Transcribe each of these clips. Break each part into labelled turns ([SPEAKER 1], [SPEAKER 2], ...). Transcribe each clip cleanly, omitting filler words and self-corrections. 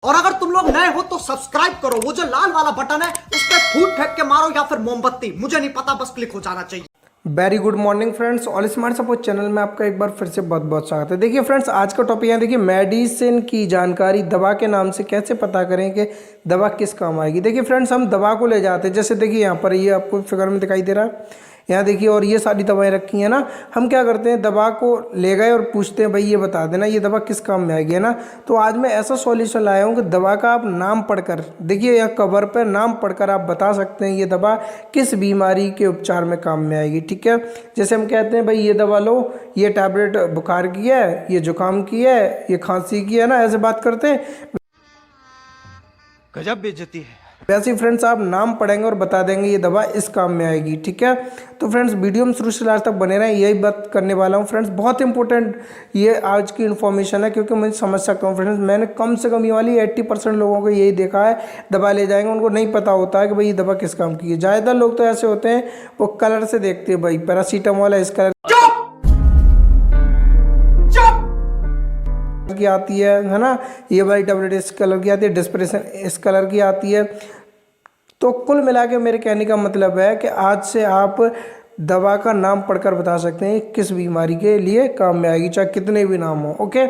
[SPEAKER 1] और अगर तुम लोग नए हो तो सब्सक्राइब करो, वो जो लाल वाला बटन है उस पर फूट फेंक के मारो या फिर मोमबत्ती, मुझे नहीं पता, बस क्लिक हो जाना चाहिए।
[SPEAKER 2] Very good morning friends, all smart support channel में आपका एक बार फिर से बहुत बहुत स्वागत है। देखिए फ्रेंड्स, आज का टॉपिक है, देखिए मेडिसिन की जानकारी, दवा के नाम से कैसे पता करें कि दवा किस काम आएगी। देखिए फ्रेंड्स, हम दवा को ले जाते हैं, जैसे देखिए यहाँ पर ये आपको फिगर में दिखाई दे रहा है, यहाँ देखिए, और ये सारी दवाएं रखी हैं ना। हम क्या करते हैं, दवा को ले गए और पूछते हैं भाई ये बता देना ये दवा किस काम में आएगी, है ना। तो आज मैं ऐसा सॉल्यूशन लाया हूँ कि दवा का आप नाम पढ़कर, देखिए यहाँ कवर पर नाम पढ़कर आप बता सकते हैं ये दवा किस बीमारी के उपचार में काम में आएगी। ठीक है, जैसे हम कहते हैं भाई ये दवा लो, ये टैबलेट बुखार की है, ये जुकाम की है, ये खांसी की है ना, ऐसे बात करते हैं।
[SPEAKER 1] गजब बेइज्जती है।
[SPEAKER 2] वैसे ही फ्रेंड्स, आप नाम पढ़ेंगे और बता देंगे ये दवा इस काम में आएगी। ठीक है, तो फ्रेंड्स वीडियो में शुरू से लास्ट तक बने रहें, यही बात करने वाला हूँ फ्रेंड्स। बहुत इंपॉर्टेंट ये आज की इन्फॉर्मेशन है, क्योंकि मैं समझ सकता हूँ फ्रेंड्स, मैंने कम से कम ये वाली 80% लोगों को यही देखा है, दवा ले जाएंगे उनको नहीं पता होता है कि भाई ये दवा किस काम की है। ज़्यादातर लोग तो ऐसे होते हैं, वो कलर से देखते हैं, भाई पैरासीटामोल है इस कलर की आती है ना, ये वाली टैबलेट इस कलर की आती है, डिस्प्रेशन इस कलर की आती है। तो कुल मिला के मेरे कहने का मतलब है कि आज से आप दवा का नाम पढ़कर बता सकते हैं किस बीमारी के लिए काम में आएगी, चाहे कितने भी नाम हो। ओके,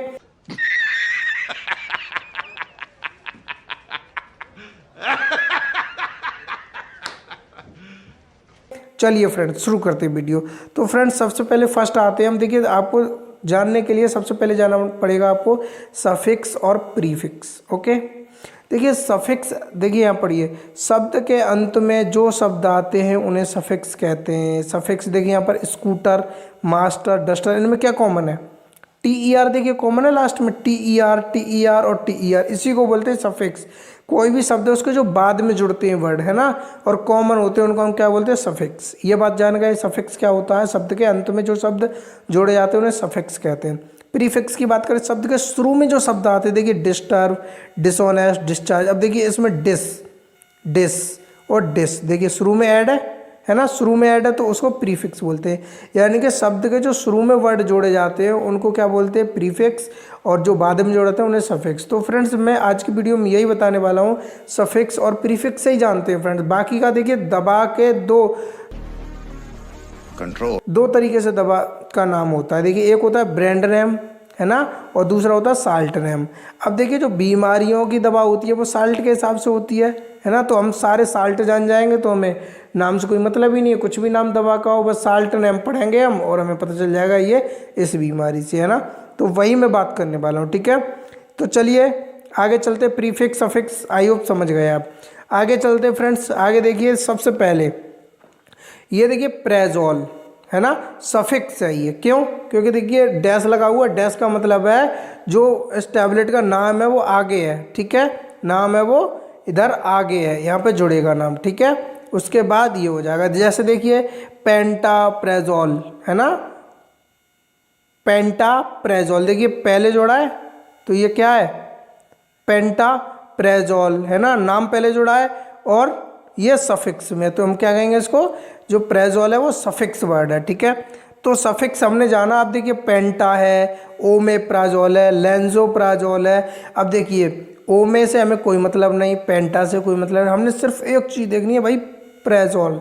[SPEAKER 2] चलिए फ्रेंड्स शुरू करते हैं वीडियो। तो फ्रेंड्स, सबसे पहले फर्स्ट आते हैं हम। देखिए, आपको जानने के लिए सबसे पहले जाना पड़ेगा आपको सफिक्स और प्रीफिक्स। ओके, देखिए सफिक्स, देखिए यहाँ पढ़िए, शब्द के अंत में जो शब्द आते हैं उन्हें सफिक्स कहते हैं। सफिक्स देखिए यहाँ पर स्कूटर, मास्टर, डस्टर, इनमें क्या कॉमन है, TER देखिए कॉमन है लास्ट में, TER और TER, इसी को बोलते हैं सफिक्स। कोई भी शब्द है उसके जो बाद में जुड़ते हैं वर्ड, है ना, और कॉमन होते हैं, उनको हम क्या बोलते हैं, सफिक्स। ये बात जान गए, सफिक्स क्या होता है, शब्द के अंत में जो शब्द जोड़े जाते हैं उन्हें सफिक्स कहते हैं। प्रीफिक्स की बात करें, शब्द के शुरू में जो शब्द आते हैं, देखिए डिस्टर्ब, डिसऑनेस्ट, डिस्चार्ज। अब देखिए इसमें डिस और डिस, देखिए शुरू में ऐड है ना, शुरू में ऐड है तो उसको प्रीफिक्स बोलते हैं। यानी कि शब्द के जो शुरू में वर्ड जोड़े जाते हैं उनको क्या बोलते हैं, प्रीफिक्स, और जो बाद में जोड़ते हैं उन्हें सफिक्स। तो फ्रेंड्स, मैं आज की वीडियो में यही बताने वाला हूँ, सफिक्स और प्रीफिक्स से ही जानते हैं फ्रेंड्स। बाकी का देखिए, दवा के दो तरीके से दवा का नाम होता है। देखिए, एक होता है ब्रांड नेम, है ना, और दूसरा होता है साल्ट नेम। अब देखिए, जो बीमारियों की दवा होती है वो साल्ट के हिसाब से होती है ना। तो हम सारे साल्ट जान जाएंगे तो हमें नाम से कोई मतलब ही नहीं है, कुछ भी नाम दवा का हो, बस साल्ट नेम पढ़ेंगे हम और हमें पता चल जाएगा ये इस बीमारी से, है ना। तो वही मैं बात करने वाला हूँ। ठीक है, तो चलिए आगे चलते, प्रीफिक्स सफिक्स आई होप समझ गए आप। आगे चलते फ्रेंड्स, आगे देखिए, सबसे पहले ये देखिए प्रेजोल, है ना, सफिक्स है ये। क्यों? क्योंकि देखिए डैश लगा हुआ है, डैश का मतलब है जो इस टैबलेट का नाम है वो आगे है। ठीक है, नाम है वो इधर आगे है, यहाँ पे जुड़ेगा नाम। ठीक है, उसके बाद ये हो जाएगा, जैसे देखिए पेंटाप्रेजोल, है ना, पेंटाप्रेजोल, देखिए पहले जोड़ा है तो ये क्या है, पेंटाप्रेजोल, है ना, नाम पहले जुड़ा है और ये सफिक्स में, तो हम क्या कहेंगे इसको, जो प्रेजोल है वो सफिक्स वर्ड है। ठीक है, तो सफिक्स हमने जाना। अब देखिए पेंटा है, ओमेप्राजोल है, लेंजोप्राजोल है। अब देखिए ओमे से हमें कोई मतलब नहीं, पेंटा से कोई मतलब नहीं, हमने सिर्फ एक चीज़ देखनी है भाई, प्रेजोल,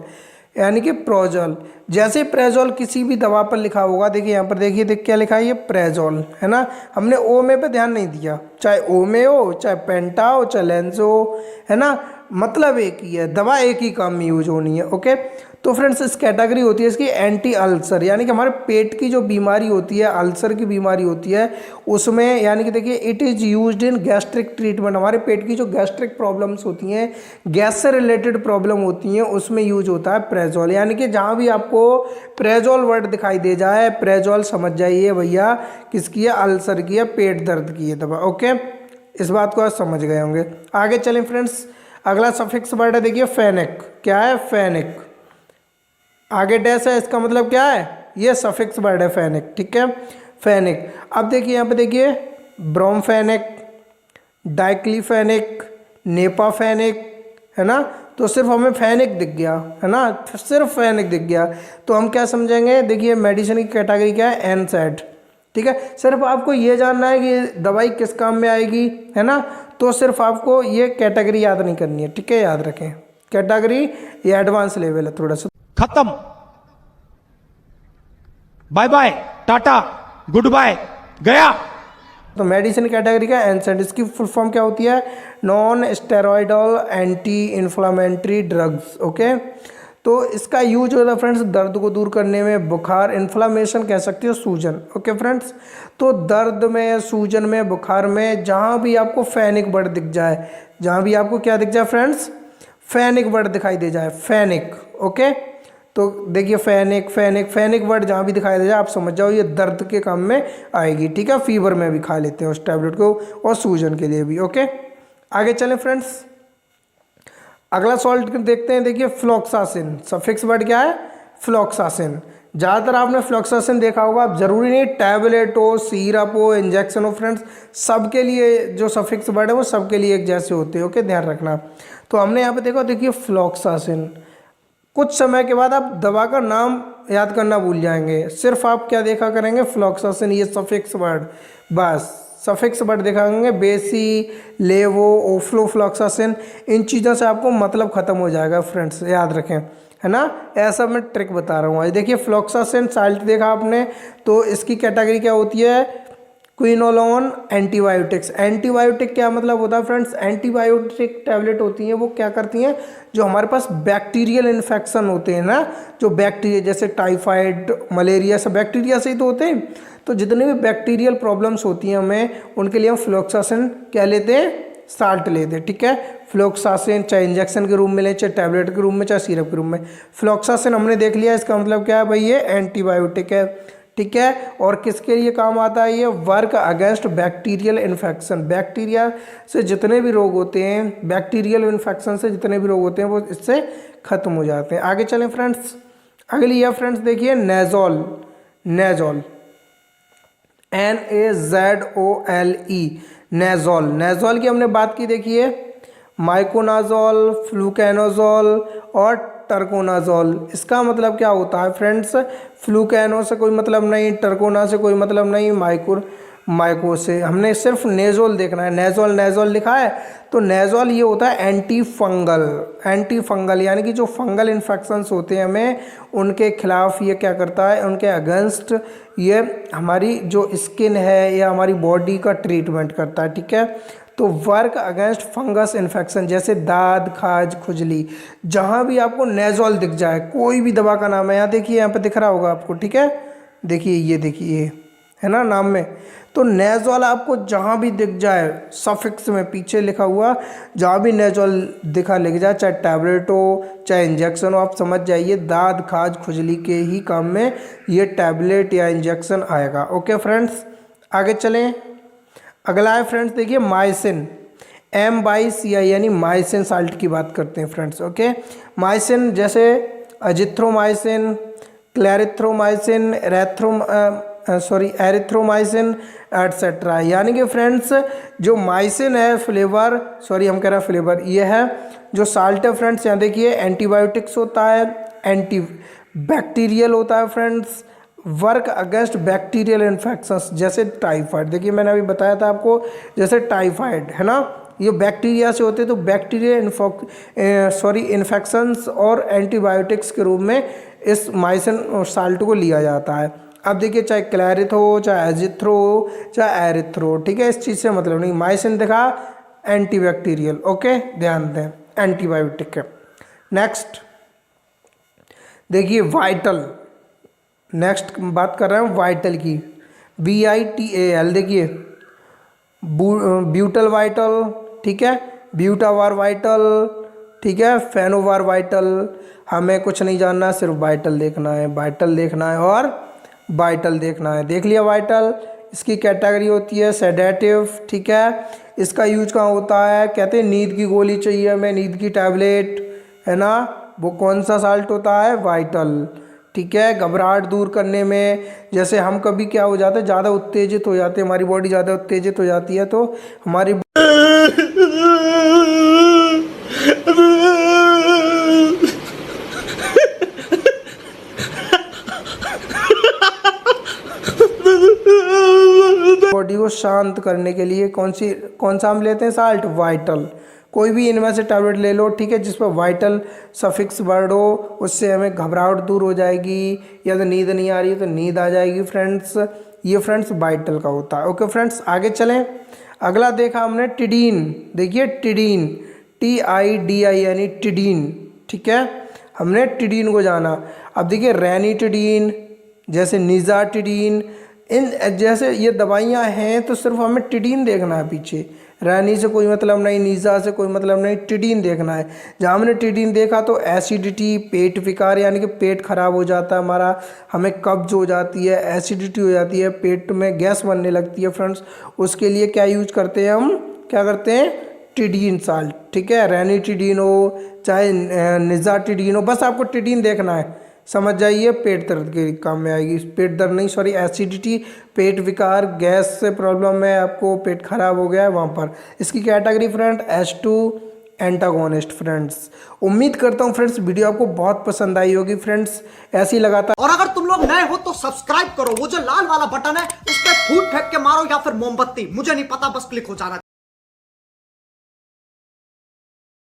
[SPEAKER 2] यानी कि प्रोजोल। जैसे प्रेजोल किसी भी दवा पर लिखा होगा, देखिए यहाँ पर देखिए, देख क्या लिखा है, ये प्रेजोल, है ना। हमने ओमे पे ध्यान नहीं दिया, चाहे ओमे हो, चाहे पेंटा हो, चाहे लेंजो, है ना, मतलब एक ही है, दवा एक ही काम में यूज होनी है। ओके, तो फ्रेंड्स, इस कैटेगरी होती है इसकी एंटी अल्सर, यानी कि हमारे पेट की जो बीमारी होती है, अल्सर की बीमारी होती है उसमें, यानी कि देखिए it is used in gastric treatment. हमारे पेट की जो गैस्ट्रिक प्रॉब्लम्स होती हैं, गैस से रिलेटेड प्रॉब्लम होती हैं, उसमें यूज होता है प्रेजोल। यानी कि जहाँ भी आपको प्रेजोल वर्ड दिखाई दे जाए, प्रेजोल समझ जाइए भैया किसकी है, अल्सर की है, पेट दर्द की है दवा। ओके, इस बात को आज समझ गए होंगे। आगे चलें फ्रेंड्स, अगला सफिक्स वर्ड है, देखिए फेनिक। क्या है, फेनिक, आगे डैश है, इसका मतलब क्या है, ये सफिक्स वर्ड है फेनिक। ठीक है, फेनिक। अब देखिए यहाँ पे देखिए ब्रोमफेनिक, डाइक्लीफेनिक, नेपाफेनिक, है ना। तो सिर्फ हमें फेनिक दिख गया, है ना, सिर्फ फेनिक दिख गया, तो हम क्या समझेंगे, देखिए मेडिसिन की कैटेगरी क्या है, एनसैड। ठीक है, सिर्फ आपको ये जानना है कि दवाई किस काम में आएगी, है ना। तो सिर्फ आपको ये कैटेगरी याद नहीं करनी है, ठीक है, याद रखें कैटेगरी, ये एडवांस लेवल है थोड़ा सा।
[SPEAKER 3] खत्म, bye bye, tata, good bye, गया।
[SPEAKER 2] तो मेडिसिन कैटेगरी का एनसेंट, इसकी फुल फॉर्म क्या होती है? Non steroidal anti inflammatory drugs. Okay, तो इसका यूज होता है फ्रेंड्स दर्द को दूर करने में, बुखार, इन्फ्लामेशन कह सकते हो, सूजन। ओके फ्रेंड्स, तो दर्द में, सूजन में, बुखार में, जहाँ भी आपको फैनिक वर्ड दिख जाए, जहाँ भी आपको क्या दिख जाए फ्रेंड्स, फैनिक वर्ड दिखाई दे जाए, फैनिक। ओके, तो देखिए फैनिक फैनिक फैनिक वर्ड जहाँ भी दिखाई दे जाए आप समझ जाओ ये दर्द के काम में आएगी, ठीक है। फीवर में भी खा लेते हैं उस टैबलेट को, और सूजन के लिए भी। ओके, आगे चलें फ्रेंड्स, अगला सॉल्ट देखते हैं। देखिए फ्लोक्सासिन, सफिक्स वर्ड क्या है? फ्लोक्सासिन। ज़्यादातर आपने फ्लोक्सासिन देखा होगा, अब जरूरी नहीं टैबलेट हो, सिरप हो, इंजेक्शन हो फ्रेंड्स, सबके लिए जो सफिक्स वर्ड है वो सबके लिए एक जैसे होते हैं। ओके, ध्यान रखना। तो हमने यहाँ पे देखा, देखिए फ्लोक्सासिन, कुछ समय के बाद आप दवा का नाम याद करना भूल जाएंगे, सिर्फ आप क्या देखा करेंगे, फ्लोक्सासिन, ये सफिक्स वर्ड, बस सफिक्स वर्ड दिखाएंगे, बेसी, लेवो, ओफ्लो, फ्लोक्सासिन, इन चीज़ों से आपको मतलब ख़त्म हो जाएगा फ्रेंड्स, याद रखें, है ना। ऐसा मैं ट्रिक बता रहा हूँ। आज देखिए फ्लोक्सासिन साल्ट देखा आपने, तो इसकी कैटेगरी क्या होती है? Quinolone antibiotics. एंटीबायोटिक क्या मतलब होता है फ्रेंड्स? एंटीबायोटिक टैबलेट होती हैं, वो क्या करती हैं, जो हमारे पास बैक्टीरियल इन्फेक्शन होते हैं ना, जो बैक्टीरिया जैसे टाइफाइड, मलेरिया, सब बैक्टीरिया से ही तो होते हैं। तो जितने भी बैक्टीरियल प्रॉब्लम्स होती हैं हमें, उनके लिए हम फ्लोक्सासिन क्या लेते हैं? साल्ट लेते हैं, ठीक है। फ्लोक्सासिन चाहे इंजेक्शन के रूप में लें, चाहे टैबलेट के रूप में, चाहे सिरप के रूप में। फ्लोक्सासिन हमने देख लिया, इसका मतलब क्या है भाई? ये एंटीबायोटिक है, ठीक है। और किसके लिए काम आता है? ये work against bacterial infection, bacteria से जितने भी रोग होते हैं, बैक्टीरियल इन्फेक्शन से जितने भी रोग होते हैं वो इससे खत्म हो जाते हैं। आगे चलें फ्रेंड्स, अगली है फ्रेंड्स देखिए नेजोल, नेजोल, NAZOLE, नेजोल। नेजोल की हमने बात की, देखिए माइकोनाजोल, फ्लूकैनोजोल और टर्कोनाजोल। इसका मतलब क्या होता है फ्रेंड्स? फ्लूकैनो से कोई मतलब नहीं, टर्कोना से कोई मतलब नहीं, माइको से हमने सिर्फ नेजोल देखना है। नेजोल, नेजोल लिखा है, तो नेजोल ये होता है एंटी फंगल, एंटी फंगल, यानी कि जो फंगल इन्फेक्शंस होते हैं हमें, उनके खिलाफ ये क्या करता है, उनके अगेंस्ट ये हमारी जो स्किन है या हमारी बॉडी का ट्रीटमेंट करता है, ठीक है। तो वर्क अगेंस्ट फंगस इन्फेक्शन, जैसे दाद, खाज, खुजली, जहाँ भी आपको नेजोल दिख जाए, कोई भी दवा का नाम है, यहाँ देखिए, यहाँ पे दिख रहा होगा आपको, ठीक है, देखिए ये देखिए, है ना नाम में। तो नेजोल आपको जहाँ भी दिख जाए, सफिक्स में पीछे लिखा हुआ, जहाँ भी नेजोल दिखा लिख जाए, चाहे टैबलेट हो चाहे इंजेक्शन हो, आप समझ जाइए दाद, खाज, खुजली के ही काम में ये टैबलेट या इंजेक्शन आएगा। ओके फ्रेंड्स, आगे चलें, अगला है फ्रेंड्स देखिए माइसिन, MYCI, यानी माइसिन साल्ट की बात करते हैं फ्रेंड्स। ओके, माइसिन जैसे अजिथ्रोमाइसिन, क्लैरिथ्रोमाइसिन, एरिथ्रोमाइसिन एटसेट्रा। यानी कि फ्रेंड्स जो माइसिन है फ्लेवर, हम कह रहे हैं फ्लेवर, ये है जो साल्ट है फ्रेंड्स, यहाँ देखिए एंटीबायोटिक्स होता है, एंटी बैक्टीरियल होता है friends, work against bacterial infections, जैसे टाइफाइड। देखिए मैंने अभी बताया था आपको, जैसे टाइफाइड है ना, ये बैक्टीरिया से होते हैं, तो बैक्टीरिया इन्फेक्शंस और एंटीबायोटिक्स के रूप में इस माइसिन साल्ट को लिया जाता है। अब देखिए चाहे क्लैरिथ हो, चाहे एजिथ्रो हो, चाहे एरिथ्रो, ठीक है, इस चीज़ से मतलब नहीं। माइसिन देखा एंटीबैक्टीरियल, ओके, ध्यान दें, एंटीबायोटिक है। नेक्स्ट देखिए वाइटल, नेक्स्ट बात कर रहे हैं वाइटल की, BITAL, देखिए ब्यूटल वाइटल, ठीक है, ब्यूटावार वाइटल, ठीक है, फेनोवार वाइटल। हमें कुछ नहीं जानना, सिर्फ वाइटल देखना है, वाइटल देखना है और वाइटल देखना है। देख लिया वाइटल, इसकी कैटेगरी होती है सेडेटिव, ठीक है। इसका यूज कहाँ होता है? कहते हैं नींद की गोली चाहिए हमें, नींद की टैबलेट, है ना, वो कौन सा साल्ट होता है? वाइटल, ठीक है। घबराहट दूर करने में, जैसे हम कभी क्या हो जाता है, ज़्यादा उत्तेजित हो जाते हैं, हमारी बॉडी ज़्यादा उत्तेजित हो जाती है, तो हमारी बॉडी को शांत करने के लिए कौन सा हम लेते हैं साल्ट, वाइटल। कोई भी इनमें से टैबलेट ले लो, ठीक है, जिस पर वाइटल सफिक्स वर्ड हो, उससे हमें घबराहट दूर हो जाएगी, या तो नींद नहीं आ रही है तो नींद आ जाएगी फ्रेंड्स। ये फ्रेंड्स वाइटल का होता है। ओके फ्रेंड्स, आगे चलें। अगला देखा हमने टिडीन। देखिए टिडीन, TIDI यानी टिडीन, ठीक है, हमने टिडीन को जाना। अब देखिए रैनीटिडीन, जैसे निज़ाटिडीन, इन जैसे ये दवाइयाँ हैं तो सिर्फ हमें टिडीन देखना है पीछे। रैनी से कोई मतलब नहीं, नीज़ा से कोई मतलब नहीं, टिडीन देखना है। जहाँ हमने टिडीन देखा तो एसिडिटी, पेट विकार यानी कि पेट खराब हो जाता है हमारा, हमें कब्ज हो जाती है, एसिडिटी हो जाती है, पेट में गैस बनने लगती है फ्रेंड्स। उसके लिए क्या यूज करते हैं हम, क्या करते हैं, टिडीन साल्ट, ठीक है। रैनीटिडीन हो चाहे निज़ाटिडीन हो, बस आपको टिडीन देखना है, समझ जाइए, पेट दर्द के काम में आएगी। पेट दर्द नहीं, सॉरी, एसिडिटी, पेट विकार, गैस से प्रॉब्लम है आपको, पेट खराब हो गया है वहाँ पर। इसकी category friend H2 antagonist friends. उम्मीद करता हूँ फ्रेंड्स वीडियो आपको बहुत पसंद आई होगी फ्रेंड्स, ऐसी ही लगातार।
[SPEAKER 1] और अगर तुम लोग नए हो तो सब्सक्राइब करो, वो जो लाल वाला बटन है उस पर फूट फेंक के मारो या फिर मोमबत्ती, मुझे नहीं पता, बस क्लिक हो जाना चाहिए।